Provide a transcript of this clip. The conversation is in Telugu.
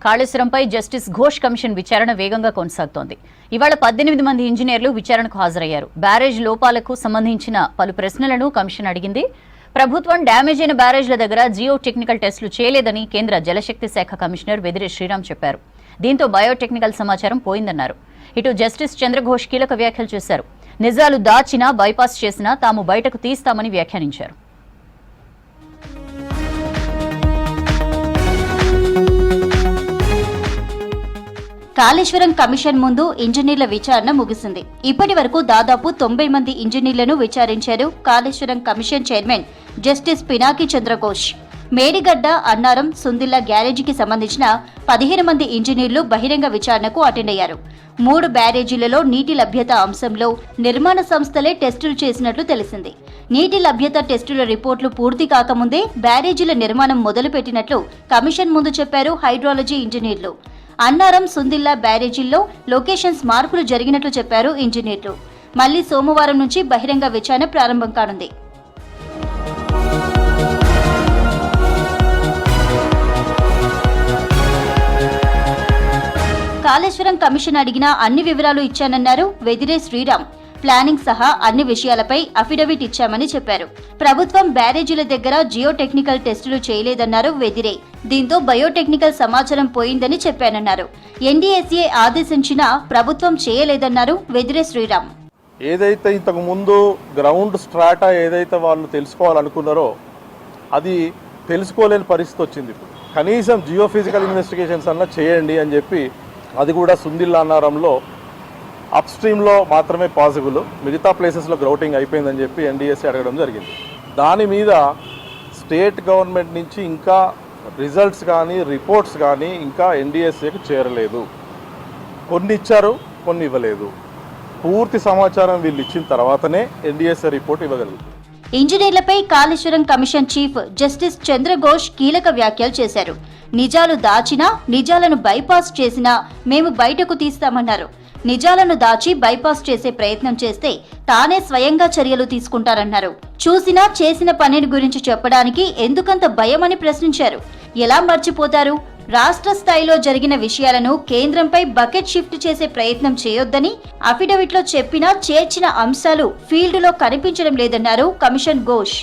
కాళేశ్వరంపై జస్టిస్ ఘోష్ కమిషన్ విచారణ వేగంగా కొనసాగుతోంది. ఇవాళ 18 మంది ఇంజనీర్లు విచారణకు హాజరయ్యారు. బ్యారేజ్ లోపాలకు సంబంధించిన పలు ప్రశ్నలను కమిషన్ అడిగింది. ప్రభుత్వం డ్యామేజ్ అయిన బ్యారేజ్ల దగ్గర జియో టెక్నికల్ టెస్టులు చేయలేదని కేంద్ర జలశక్తి శాఖ కమిషనర్ వెదిరే శ్రీరామ్ చెప్పారు. దీంతో బయోటెక్నికల్ సమాచారం పోయిందన్నారు. ఇటు జస్టిస్ చంద్రఘోష్ కీలక వ్యాఖ్యలు చేశారు. నిజాలు దాచినా బైపాస్ చేసినా తాము బయటకు తీస్తామని వ్యాఖ్యానించారు. కాళేశ్వరం కమిషన్ ముందు ఇంజనీర్ల విచారణ ముగిసింది. ఇప్పటి వరకు దాదాపు 90 మంది ఇంజనీర్లను విచారించారు Kaleshwaram commission chairman justice Pinaki Chandra Ghose. Medigadda, Annaram, Sundilla గ్యారేజీకి సంబంధించిన 15 మంది ఇంజనీర్లు బహిరంగ విచారణకు అటెండ్ అయ్యారు. 3 బ్యారేజీలలో నీటి లభ్యత అంశంలో నిర్మాణ సంస్థలే టెస్టులు చేసినట్లు తెలిసింది. నీటి లభ్యత టెస్టుల రిపోర్టులు పూర్తి కాకముందే బ్యారేజీల నిర్మాణం మొదలుపెట్టినట్లు కమిషన్ ముందు చెప్పారు హైడ్రాలజీ ఇంజనీర్లు. అన్నారం, సుందిల్లా బ్యారేజీల్లో లొకేషన్స్ మార్పులు జరిగినట్లు చెప్పారు ఇంజనీర్లు. మళ్లీ సోమవారం నుంచి బహిరంగ విచారణ ప్రారంభం కానుంది. కాళేశ్వరం కమిషన్ అడిగిన అన్ని వివరాలు ఇచ్చానన్నారు వెదిరే శ్రీరామ్. ప్లానింగ్ సహా అన్ని విషయాలపై అఫిడవిట్ ఇచ్చామని చెప్పారు. ప్రభుత్వం బ్యారేజీల దగ్గర జియో టెక్నికల్ టెస్టులు చేయలేదన్నారు వెదిరే. దీంతో బయోటెక్నికల్ సమాచారం పోయిందని చెప్పానన్నారు. ఎన్డీఎస్ఏ ఆదేశించినా ప్రభుత్వం చేయలేదన్నారు వెదిరే శ్రీరామ్. ఏదైతే ఇంతకు ముందు గ్రౌండ్ స్ట్రాటా ఏదైతే వాళ్ళు తెలుసుకోవాలనుకున్నారో అది తెలుసుకోలేని పరిస్థితి వచ్చింది. కనీసం జియో ఫిజికల్ ఇన్వెస్టిగేషన్స్ అన్నా చేయండి అని చెప్పి, అది కూడా సుందిల్లా అన్నారంలో అప్ స్ట్రీమ్లో మాత్రమే పాసిబుల్, మిగతా ప్లేసెస్లో గ్రౌటింగ్ అయిపోయిందని చెప్పి ఎన్డీఎస్ఏ అడగడం జరిగింది. దాని మీద స్టేట్ గవర్నమెంట్ నుంచి ఇంకా రిజల్ట్స్ కానీ రిపోర్ట్స్ కానీ ఇంకా ఎన్డీఎస్ఏకి చేరలేదు. కొన్ని ఇచ్చారు, కొన్ని ఇవ్వలేదు. పూర్తి సమాచారం వీళ్ళు ఇచ్చిన తర్వాతనే ఎన్డీఎస్ఏ రిపోర్ట్ ఇవ్వగలుగుతుంది. ఇంజనీర్లపై Kaleshwaram commission chief justice Chandra Ghose కీలక వ్యాఖ్యలు చేశారు. నిజాలు దాచినా, నిజాలను బైపాస్ చేసినా మేము బయటకు తీస్తామన్నారు. నిజాలను దాచి బైపాస్ చేసే ప్రయత్నం చేస్తే తానే స్వయంగా చర్యలు తీసుకుంటారన్నారు. చూసినా చేసిన పనిని గురించి చెప్పడానికి ఎందుకంత భయమని ప్రశ్నించారు. ఎలా మర్చిపోతారు? రాష్ట్ర స్థాయిలో జరిగిన విషయాలను కేంద్రంపై బకెట్ షిఫ్ట్ చేసే ప్రయత్నం చేయొద్దని అఫిడవిట్లో చెప్పినా చేర్చిన అంశాలు ఫీల్డ్లో కనిపించడం లేదన్నారు కమిషన్ ఘోష్.